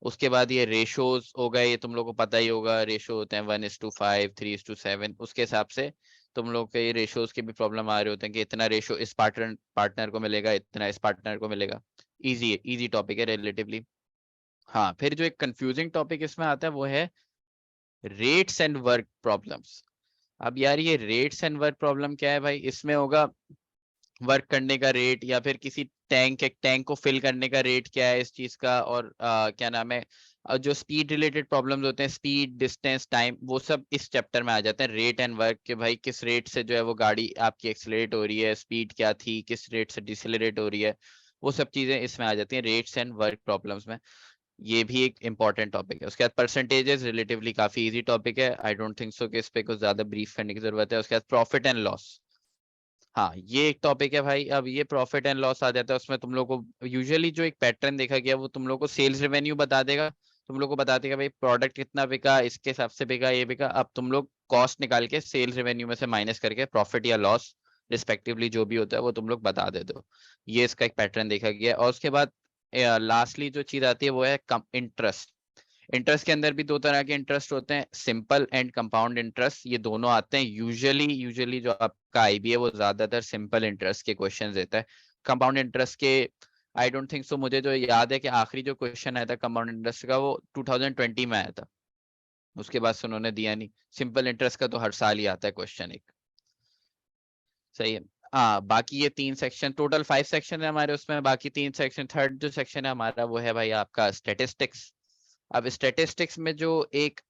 Speaker 2: उसके बाद ये रेशोज हो गए, ये तुम लोग को पता ही होगा, रेशो होते हैं 1:5, 3:7, उसके हिसाब से तुम लोग के ये रेशोज के भी प्रॉब्लम आ रहे होते हैं कि इतना रेशो इस पार्टनर को मिलेगा, इतना इस पार्टनर को मिलेगा। इजी टॉपिक है रिलेटिवली। हाँ, फिर जो एक कंफ्यूजिंग टॉपिक इसमें आता है वो है रेट्स एंड वर्क प्रॉब्लम्स। अब यार ये रेट्स एंड वर्क प्रॉब्लम क्या है भाई, इसमें होगा वर्क करने का रेट, या फिर किसी एक टैंक को फिल करने का रेट क्या है इस चीज का, और क्या नाम है, जो स्पीड रिलेटेड प्रॉब्लम्स होते हैं, स्पीड, डिस्टेंस, टाइम, वो सब इस चैप्टर में आ जाते हैं। रेट एंड वर्क के भाई किस रेट से जो है वो गाड़ी आपकी एक्सेलरेट हो रही है, स्पीड क्या थी, किस रेट से डिसेलरेट हो रही है, वो सब चीजें इसमें आ जाती हैं रेट्स एंड वर्क प्रॉब्लम्स में। ये भी एक इंपॉर्टेंट टॉपिक है। उसके बाद परसेंटेजेस रिलेटिवली काफी इजी टॉपिक है, आई डोंट थिंक सो कि इस पे कुछ ज्यादा ब्रीफ करने की जरूरत है। उसके बाद प्रॉफिट एंड लॉस, हाँ ये एक टॉपिक है भाई। अब ये प्रॉफिट एंड लॉस आ जाता है, उसमें तुम लोग को यूजुअली जो एक पैटर्न देखा गया वो तुम लोग को सेल्स रेवेन्यू बता देगा, तुम लोग को बता देगा भाई प्रोडक्ट कितना बिका, इसके हिसाब से बिका, ये बिका। अब तुम लोग कॉस्ट निकाल के सेल्स रेवेन्यू में से माइनस करके प्रॉफिट या लॉस रिस्पेक्टिवली जो भी होता है वो तुम लोग बता देते हो। ये इसका एक पैटर्न देखा गया है। और उसके बाद लास्टली जो चीज आती है वो है इंटरेस्ट। इंटरेस्ट के अंदर भी दो तरह के इंटरेस्ट होते हैं, सिंपल एंड कंपाउंड इंटरेस्ट, ये दोनों आते हैं। यूजुअली जो आपका आईबी है वो ज्यादातर सिंपल इंटरेस्ट के क्वेश्चंस देता है। कंपाउंड इंटरेस्ट के आई डोंट थिंक सो, मुझे जो याद है कि आखिरी जो क्वेश्चन आया था कंपाउंड इंटरेस्ट का वो 2020 में आया था, उसके बाद से उन्होंने दिया नहीं। सिंपल इंटरेस्ट का तो हर साल ही आता है क्वेश्चन एक। सही है। हाँ, बाकी ये 3 सेक्शन, टोटल 5 सेक्शन है हमारे उसमें, बाकी 3 सेक्शन। थर्ड जो सेक्शन है हमारा वो है भाई आपका स्टेटिस्टिक्स। अब स्टेटिस्टिक्स में जो एक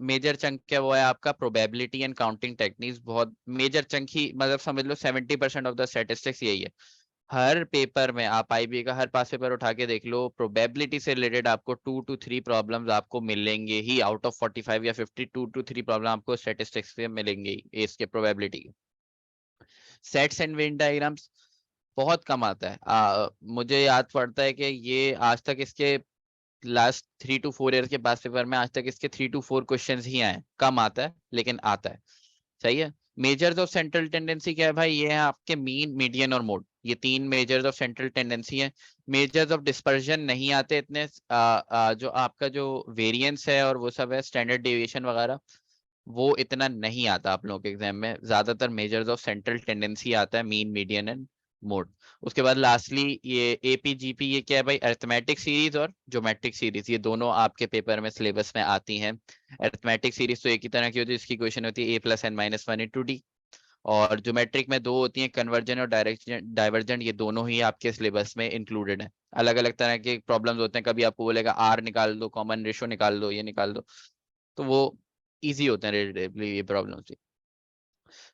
Speaker 2: मेजर चंक है वो है आपका प्रोबेबिलिटी एंड काउंटिंग टेक्निक्स। बहुत मेजर चंक ही, मतलब समझ लो 70% ऑफ द स्टेटिस्टिक्स यही है। हर पेपर में आप आईबी का हर पास पेपर उठा के देख लो, प्रोबेबिलिटी से रिलेटेड आपको 2 to 3 प्रॉब्लम्स आपको मिलेंगे ही। आउट ऑफ 45 या 50, 2 to 3 प्रॉब्लम आपको स्टेटिस्टिक्स से मिलेंगे ही, इसके प्रोबेबिलिटी के। सेट्स एंड वेन डायग्राम्स बहुत कम आता है। मुझे याद पड़ता है कि ये आज तक इसके लास्ट 3 to 4 ईयर के पास पेपर में आज तक इसके 3 to 4 क्वेश्चन ही आए। कम आता है लेकिन आता है। सही है। मेजर्स ऑफ सेंट्रल टेंडेंसी क्या है भाई, ये है आपके मीन, मीडियन और मोड, ये 3 मेजर्स ऑफ सेंट्रल टेंडेंसी है। मेजर्स ऑफ डिस्पर्जन नहीं आते इतने। जो आपका जो वेरिएंस है और वो सब है, स्टैंडर्ड डेविएशन वगैरह, वो इतना नहीं आता आप लोगों के एग्जाम में। ज्यादातर मेजर्स ऑफ सेंट्रल टेंडेंसी आता है, मीन, मीडियन एंड मोड। उसके बाद लास्टली ये एपीजीपी, ये क्या है भाई, अरिथमेटिक सीरीज और ज्योमेट्रिक सीरीज, ये दोनों आपके पेपर में सिलेबस में आती हैं। अरिथमेटिक सीरीज तो एक ही तरह की होती है, इसकी क्वेश्चन होती है a+n-1 * d। और ज्योमेट्रिक में 2 होती हैं, कन्वर्जन और डाइवर्जेंट, ये दोनों ही आपके सिलेबस में इंक्लूडेड है। अलग अलग तरह के प्रॉब्लम्स होते हैं, कभी आपको बोलेगा आर निकाल दो, कॉमन रेशो निकाल दो, ये निकाल दो, तो वो इजी होते हैं रिलेटिवली ये प्रॉब्लम्स।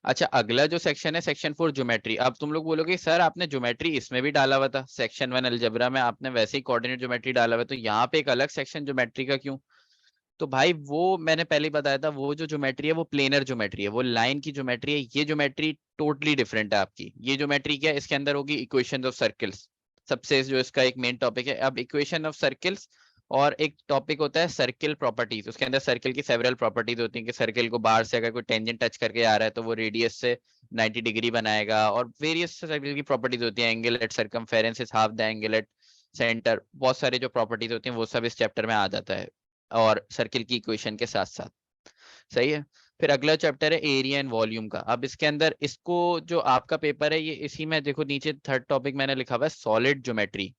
Speaker 2: अच्छा, अगला जो सेक्शन है सेक्शन 4 ज्योमेट्री। अब तुम लोग बोलोगे सर आपने ज्योमेट्री इसमें भी डाला हुआ था, सेक्शन 1 अलजेब्रा में आपने वैसे ही कोऑर्डिनेट ज्योमेट्री डाला हुआ है, तो यहाँ पे एक अलग सेक्शन ज्योमेट्री का क्यों? तो भाई वो मैंने पहले ही बताया था, वो जो ज्योमेट्री है वो प्लेनर ज्योमेट्री है, वो लाइन की ज्योमेट्री है। ये ज्योमेट्री टोटली डिफरेंट है आपकी। ये ज्योमेट्री क्या है, इसके अंदर होगी इक्वेशन ऑफ सर्कल्स, सबसे जो इसका एक मेन टॉपिक है। अब इक्वेशन ऑफ सर्कल्स और एक टॉपिक होता है सर्किल प्रॉपर्टीज, उसके अंदर सर्किल की सेवरल प्रॉपर्टीज होती हैं कि सर्किल को बाहर से अगर कोई टेंजेंट टच करके आ रहा है तो वो रेडियस से 90 डिग्री बनाएगा, और वेरियस सर्किल की प्रॉपर्टीज होती हैं, angle at circumference is half the angle at centre, बहुत सारे जो प्रॉपर्टीज होती हैं वो सब इस चैप्टर में आ जाता है, और सर्किल की इक्वेशन के साथ साथ। सही है। फिर अगला चैप्टर है एरिया एंड वॉल्यूम का। अब इसके अंदर इसको जो आपका पेपर है ये इसी में देखो, नीचे थर्ड टॉपिक मैंने लिखा हुआ है सॉलिड ज्योमेट्री,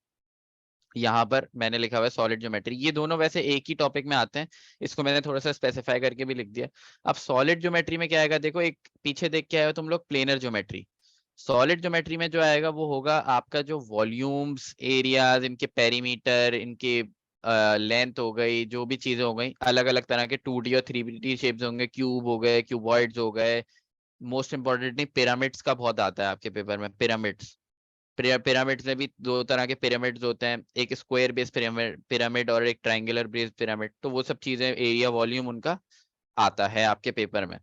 Speaker 2: यहाँ पर मैंने लिखा हुआ है सॉलिड ज्योमेट्री। ये दोनों वैसे एक ही टॉपिक में आते हैं, इसको मैंने थोड़ा सा स्पेसिफाई करके भी लिख दिया। अब सॉलिड ज्योमेट्री में क्या आएगा, देखो एक पीछे देख के आए हो तुम लोग प्लेनर ज्योमेट्री। सॉलिड ज्योमेट्री में जो आएगा वो होगा आपका जो वॉल्यूम्स, एरियाज, इनके पेरीमीटर, इनके लेंथ हो गई, जो भी चीजें हो गई, अलग अलग तरह के 2D और 3D शेप्स होंगे, क्यूब हो गए, क्यूबॉइड्स हो गए। मोस्ट इंपॉर्टेंटली पिरामिड्स का बहुत आता है आपके पेपर में, पिरामिड्स। पिरामिड्स में भी 2 तरह के पिरामिड्स होते हैं, एक स्क्वायर बेस पिरामिड और एक ट्रायंगुलर बेस पिरामिड, तो वो सब चीजें एरिया वॉल्यूम उनका आता है आपके पेपर में।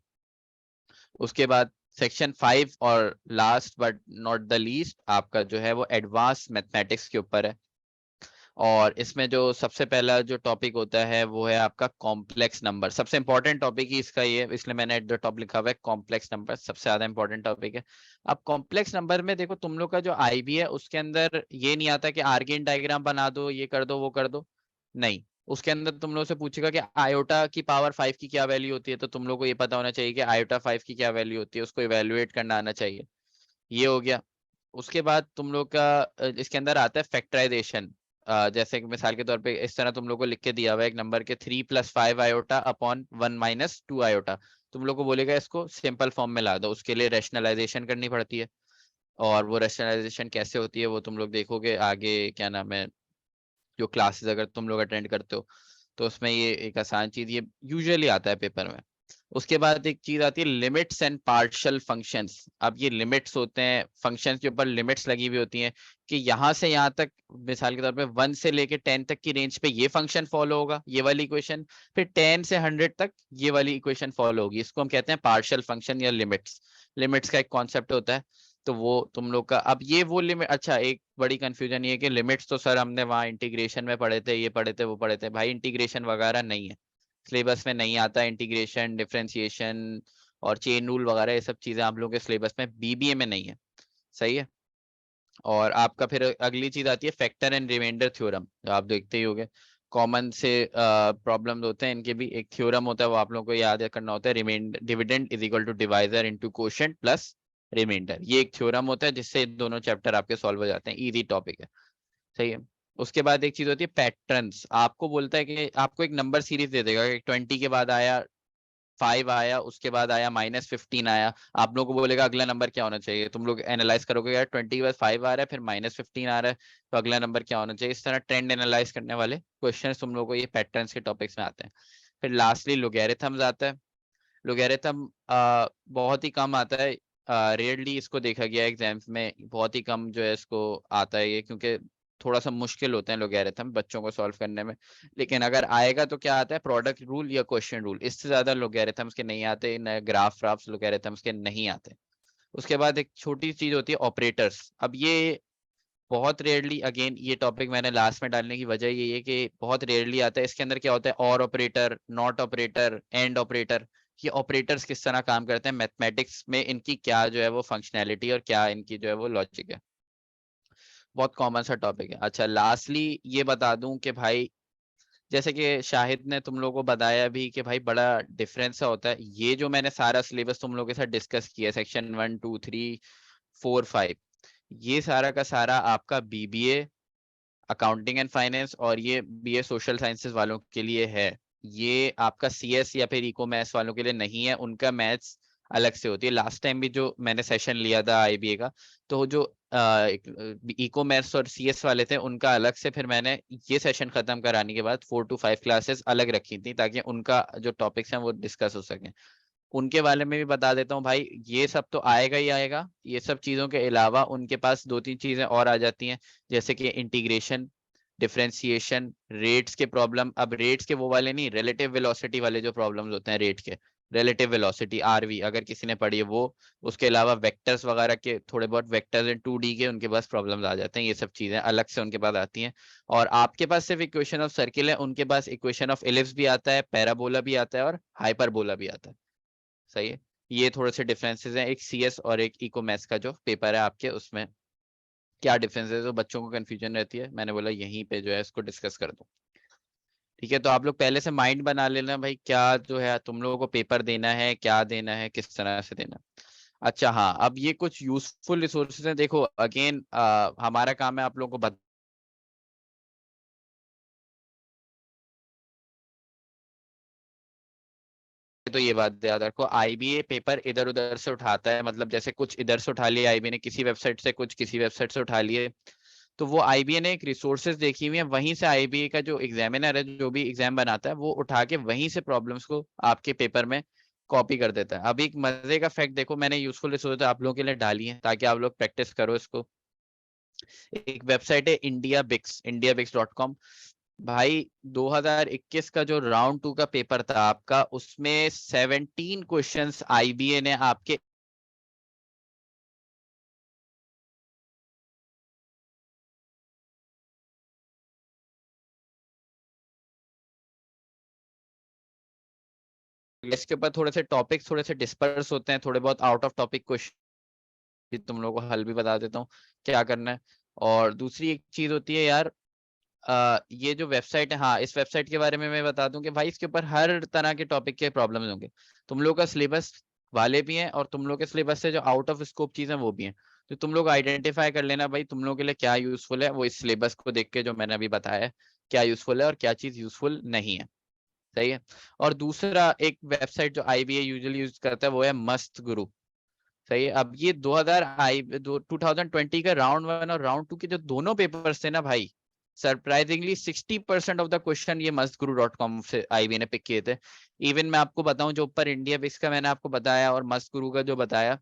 Speaker 2: उसके बाद सेक्शन 5 और last but not the least आपका जो है वो एडवांस मैथमेटिक्स के ऊपर है। और इसमें जो सबसे पहला जो टॉपिक होता है वो है आपका कॉम्प्लेक्स नंबर। सबसे इंपॉर्टेंट टॉपिक ही इसका ये, इसलिए मैंने एट द टॉप लिखा हुआ है कॉम्प्लेक्स नंबर, सबसे ज्यादा इंपॉर्टेंट टॉपिक है। अब कॉम्प्लेक्स नंबर में देखो तुम लोग का जो आईबी है उसके अंदर ये नहीं आता कि आर्गेन डायग्राम बना दो, ये कर दो, वो कर दो, नहीं। उसके अंदर तुम लोग से पूछेगा कि आयोटा की पावर 5 की क्या वैल्यू होती है, तो तुम लोग को ये पता होना चाहिए कि आयोटा 5 की क्या वैल्यू होती है, उसको इवेल्युएट करना आना चाहिए। ये हो गया। उसके बाद तुम लोग का इसके अंदर आता है फैक्टराइजेशन। जैसे कि मिसाल के तौर पे इस तरह तुम लोग को लिख के दिया हुआ है एक नंबर के 3+5 आयोटा अपॉन 1 - 2 आयोटा। तुम लोग को बोलेगा इसको सिंपल फॉर्म में ला दो, उसके लिए रैशनलाइजेशन करनी पड़ती है। और वो रैशनलाइजेशन कैसे होती है वो तुम लोग देखोगे आगे, क्या नाम है, जो क्लासेस अगर तुम लोग अटेंड करते हो तो उसमें ये एक आसान चीज ये यूजुअली आता है पेपर में। उसके बाद एक चीज आती है लिमिट्स एंड पार्शियल फंक्शंस। अब ये लिमिट्स होते हैं, फंक्शंस के ऊपर लिमिट्स लगी हुई होती हैं कि यहाँ से यहाँ तक, मिसाल के तौर पे 1 से लेके 10 तक की रेंज पे ये फंक्शन फॉलो होगा, ये वाली इक्वेशन, फिर 10 से 100 तक ये वाली इक्वेशन फॉलो होगी। इसको हम कहते हैं पार्शियल फंक्शन या लिमिट्स। लिमिट्स का एक कॉन्सेप्ट होता है। तो वो तुम लोग का अब ये वो लिमिट, अच्छा एक बड़ी कंफ्यूजन ये है कि लिमिट्स तो सर हमने वहाँ इंटीग्रेशन में पढ़े थे, ये पढ़े थे, वो पढ़े थे। भाई इंटीग्रेशन वगैरह नहीं है, सिलेबस में नहीं आता। इंटीग्रेशन, डिफरेंशिएशन और चेन रूल वगैरह ये सब चीजें आप लोगों के सिलेबस में बीबीए में नहीं है। सही है। और आपका फिर अगली चीज आती है फैक्टर एंड रिमाइंडर थ्योरम, जो आप देखते ही होंगे कॉमन से प्रॉब्लम होते हैं इनके भी। एक थ्योरम होता है वो आप लोगों को याद करना होता है, remainder dividend is equal to divisor into quotient plus remainder. ये एक थ्योरम होता है जिससे दोनों चैप्टर आपके सॉल्व हो जाते हैं, इजी टॉपिक है। सही है। उसके बाद एक चीज होती है पैटर्न्स। आपको बोलता है कि आपको एक नंबर सीरीज दे देगा कि 20 के बाद आया 5 आया, उसके बाद आया -15 आया। आप लोगों को बोलेगा अगला नंबर क्या होना चाहिए, तुम लोग एनालाइज करोगे यार 20 के बाद 5 आ रहा है फिर -15 आ रहा है, तो अगला नंबर क्या होना चाहिए। इस तरह ट्रेंड एनालाइज करने वाले क्वेश्चन तुम लोग को ये पैटर्न्स के टॉपिक्स में आते हैं। फिर लास्टली लोगैरिथम्स आता है। लोगैरिथम बहुत ही कम आता है, रेयरली इसको देखा गया है एग्जाम्स में, बहुत ही कम जो है इसको आता है ये, क्योंकि थोड़ा सा मुश्किल होते हैं लोगैरिथम बच्चों को सॉल्व करने में। लेकिन अगर आएगा तो क्या आता है, प्रोडक्ट रूल या क्वेश्चन रूल, इससे ज्यादा लोगैरिथम्स के नहीं आते, न ग्राफ राफ्स लोगैरिथम्स के नहीं आते। उसके बाद एक छोटी चीज होती है ऑपरेटर्स। अब ये बहुत रेयरली, अगेन ये टॉपिक मैंने लास्ट में डालने की वजह ये है कि बहुत रेयरली आता है। इसके अंदर क्या होता है, और operator, not operator, and operator. ये ऑपरेटर्स किस तरह काम करते हैं मैथमेटिक्स में, इनकी क्या जो है वो फंक्शनैलिटी और क्या इनकी जो है वो लॉजिक है। बहुत कॉमन सा टॉपिक है। अच्छा लास्टली ये बता दूं कि भाई जैसे कि शाहिद ने तुम लोगों को बताया भी कि भाई बड़ा डिफरेंस होता है। ये जो मैंने सारा सिलेबस तुम लोगों के साथ डिस्कस किया, सेक्शन 1 2 3 4 5, ये सारा का सारा आपका बीबीए अकाउंटिंग एंड फाइनेंस और ये बीए सोशल साइंसेज वालों के लिए है। ये आपका सीएस या फिर इको मैथ्स वालों के लिए नहीं है, उनका मैथ्स अलग से होती है। लास्ट टाइम भी जो मैंने सेशन लिया था आईबीए का, तो जो इको मैथ्स और सीएस वाले थे उनका अलग से, फिर मैंने ये सेशन खत्म कराने के बाद 4 to 5 क्लासेस अलग रखी थी ताकि उनका जो टॉपिक्स हैं वो डिस्कस हो सके। उनके बारे में भी बता देता हूँ भाई, ये सब तो आएगा ही आएगा। ये सब चीजों के अलावा उनके पास 2-3 चीजें और आ जाती हैं, जैसे कि इंटीग्रेशन, डिफरेंशिएशन, रेट्स के प्रॉब्लम। अब रेट्स के वो वाले नहीं, रिलेटिव वेलोसिटी वाले जो प्रॉब्लम्स होते हैं रेट के, रिलेटिव वेलोसिटी आरवी, अगर किसी ने पढ़ी है वो। उसके अलावा वेक्टर्स वगैरह के, थोड़े बहुत वेक्टर्स एंड 2D के उनके पास प्रॉब्लम्स आ जाते हैं। ये सब चीजें अलग से उनके पास आती हैं। और आपके पास सिर्फ इक्वेशन ऑफ सर्किल है, उनके पास इक्वेशन ऑफ इलिप्स भी आता है, पैराबोला भी आता है और हाइपरबोला भी आता है। सही है। ये थोड़े से डिफरेंसेस हैं एक सीएस और एक इको मैथ्स का जो पेपर है आपके, उसमें क्या डिफरेंस है, तो बच्चों को कंफ्यूजन रहती है, मैंने बोला यहीं पे जो है इसको डिस्कस कर दूं। ठीक है, तो आप लोग पहले से माइंड बना लेना भाई क्या जो है तुम लोगों को पेपर देना है, क्या देना है, किस तरह से देना है। अच्छा हाँ, अब ये कुछ यूजफुल रिसोर्सेज हैं। देखो अगेन हमारा काम है आप लोगों को तो ये बात याद रखो, आईबीए पेपर इधर उधर से उठाता है, मतलब जैसे कुछ इधर से उठा लिया आईबीए ने किसी वेबसाइट से, कुछ किसी वेबसाइट से उठा लिए। तो वो आईबीए ने एक रिसोर्सेज देखी हुई है, वहीं से आईबीए का जो एग्जामिनर है, जो भी एग्जाम बनाता है, वो उठा के वहीं से प्रॉब्लम्स को आपके पेपर में कॉपी कर देता है। अब एक मजे का फैक्ट देखो, मैंने यूजफुल रिसोर्स आप लोगों के लिए डाली है ताकि आप लोग प्रैक्टिस करो इसको। एक वेबसाइट है इंडिया बिक्स, indiabix.com। भाई 2021 का जो राउंड 2 का पेपर था आपका, उसमें 17 क्वेश्चंस आईबीए ने आपके इसके ऊपर थोड़े से टॉपिक्स थोड़े से डिस्पर्स होते हैं, थोड़े बहुत आउट ऑफ टॉपिक क्वेश्चन तुम लोगों को हल भी बता देता हूँ क्या करना है। और दूसरी एक चीज होती है यार, ये जो वेबसाइट है, हाँ इस वेबसाइट के बारे में मैं बता दूं कि भाई इसके ऊपर हर तरह के टॉपिक के प्रॉब्लम्स होंगे। तुम लोग का सिलेबस वाले भी हैं और तुम लोग के सिलेबस से जो आउट ऑफ स्कोप चीजें वो भी हैं। तो तुम लोग आइडेंटिफाई कर लेना भाई तुम लोग के लिए क्या यूजफुल है, वो इस सिलेबस को देख के जो मैंने अभी बताया है क्या यूजफुल है और क्या चीज यूजफुल नहीं है। सही है। और दूसरा एक वेबसाइट जो IBA यूजुअली यूज करता है वो है मस्त गुरु। सही है। अब ये 2020 का राउंड 1 और राउंड 2 के जो दोनों पेपर्स थे ना भाई, सरप्राइजिंगली 60% ऑफ द क्वेश्चन ये mustguru.com से IBA ने पिक किए थे। इवन मैं आपको बताऊं जो ऊपर इंडिया बेस का मैंने आपको बताया और मस्त गुरु का जो बताया,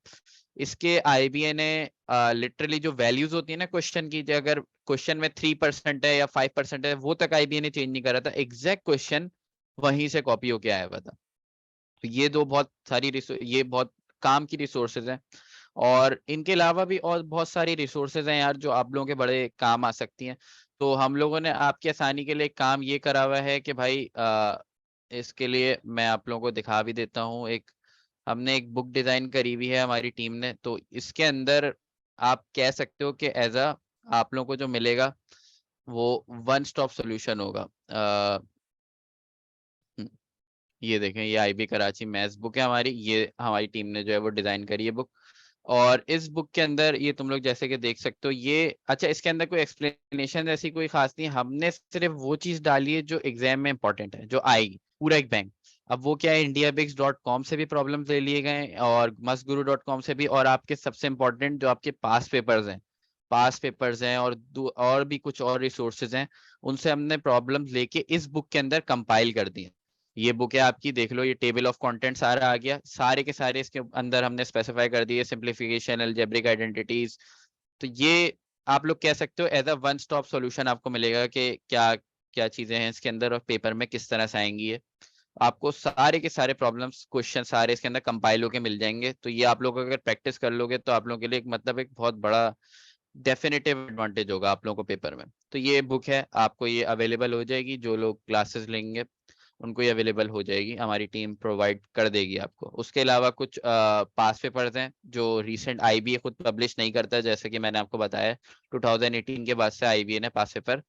Speaker 2: इसके IBA ने लिटरली जो वैल्यूज होती है ना क्वेश्चन की, अगर क्वेश्चन में 3% है या 5% है वो तक IBA ने चेंज नहीं करा था, एग्जैक्ट क्वेश्चन वहीं से कॉपी होके आया हुआ था। तो ये दो बहुत सारी ये बहुत काम की रिसोर्सेज हैं। और इनके अलावा भी और बहुत सारी रिसोर्सेज हैं यार जो आप लोगों के बड़े काम आ सकती हैं। तो हम लोगों ने आपकी आसानी के लिए काम ये करा हुआ है कि भाई इसके लिए मैं आप लोगों को दिखा भी देता हूँ। हमने एक बुक डिजाइन करी हुई है हमारी टीम ने, तो इसके अंदर आप कह सकते हो कि एज अ आप लोगों को जो मिलेगा वो वन स्टॉप सोल्यूशन होगा। ये देखें, ये IB कराची मैथ्स बुक है हमारी, ये हमारी टीम ने जो है वो डिजाइन करी है बुक। और इस बुक के अंदर ये तुम लोग जैसे कि देख सकते हो, ये अच्छा इसके अंदर कोई एक्सप्लेनेशन ऐसी कोई खास नहीं, हमने सिर्फ वो चीज डाली है जो एग्जाम में इंपॉर्टेंट है, जो आएगी पूरा एक बैंक। अब वो क्या है, indiabix.com से भी प्रॉब्लम ले लिए गए और mustguru.com से भी, और आपके सबसे इंपॉर्टेंट जो आपके पास पेपर्स हैं और भी कुछ और रिसोर्सेज हैं, उनसे हमने प्रॉब्लम लेके इस बुक के अंदर कंपाइल कर दी है। ये बुक है आपकी, देख लो, ये टेबल ऑफ कंटेंट सारा आ गया, सारे के सारे इसके अंदर हमने स्पेसिफाई कर दिए, सिंप्लीफिकेशन, अलजेब्रिक आइडेंटिटीज। तो ये आप लोग कह सकते हो as a one stop solution आपको मिलेगा कि क्या क्या चीजें हैं इसके अंदर और पेपर में किस तरह से आएंगी ये। आपको सारे के सारे प्रॉब्लम्स क्वेश्चन सारे इसके अंदर कंपाइल होके मिल जाएंगे। तो ये आप लोग अगर प्रैक्टिस कर लोगे तो आप लोगों के लिए मतलब एक बहुत बड़ा डेफिनेटिव एडवांटेज होगा आप लोगों को पेपर में। तो ये बुक है, आपको ये अवेलेबल हो जाएगी, जो लोग क्लासेस लेंगे उनको ये अवेलेबल हो जाएगी, हमारी टीम प्रोवाइड कर देगी आपको। उसके अलावा कुछ पास पेपर्स हैं जो रिसेंट IBA खुद पब्लिश नहीं करता, जैसे कि मैंने आपको बताया 2018 के बाद से IBA ने पास पेपर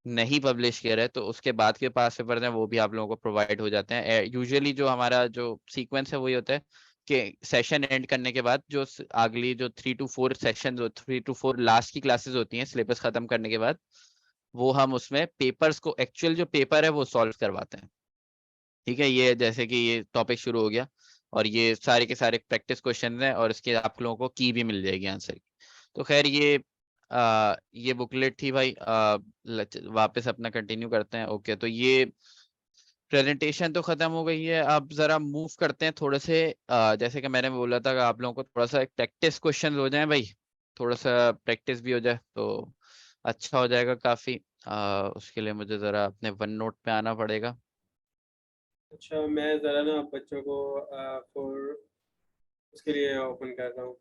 Speaker 2: नहीं पब्लिश किया है, तो उसके बाद के पास पेपर्स हैं वो भी आप लोगों को प्रोवाइड हो जाते हैं। यूजुअली जो हमारा जो सीक्वेंस है वही होता है कि सेशन एंड करने के बाद जो अगली जो 3 to 4 सेशन, जो 3 to 4 लास्ट की क्लासेस होती हैं सिलेबस खत्म करने के बाद, वो हम उसमें पेपर्स को, एक्चुअल जो पेपर है वो सॉल्व करवाते हैं। ठीक है, ये जैसे कि ये टॉपिक शुरू हो गया और ये सारे के सारे प्रैक्टिस क्वेश्चन हैं और इसके आप लोगों को की भी मिल जाएगी आंसर की। तो खैर ये बुकलेट थी भाई। वापस अपना कंटिन्यू करते हैं। ओके, तो ये प्रेजेंटेशन तो खत्म हो गई है, अब जरा मूव करते हैं थोड़े से। जैसे कि मैंने बोला था कि आप लोगों को थोड़ा सा प्रैक्टिस क्वेश्चन हो जाए भाई, थोड़ा सा प्रैक्टिस भी हो जाए तो अच्छा हो जाएगा काफी। उसके लिए मुझे जरा अपने वन नोट पे आना पड़ेगा।
Speaker 1: अच्छा, मैं ज़रा ना बच्चों को फॉर उसके लिए ओपन कर रहा हूँ।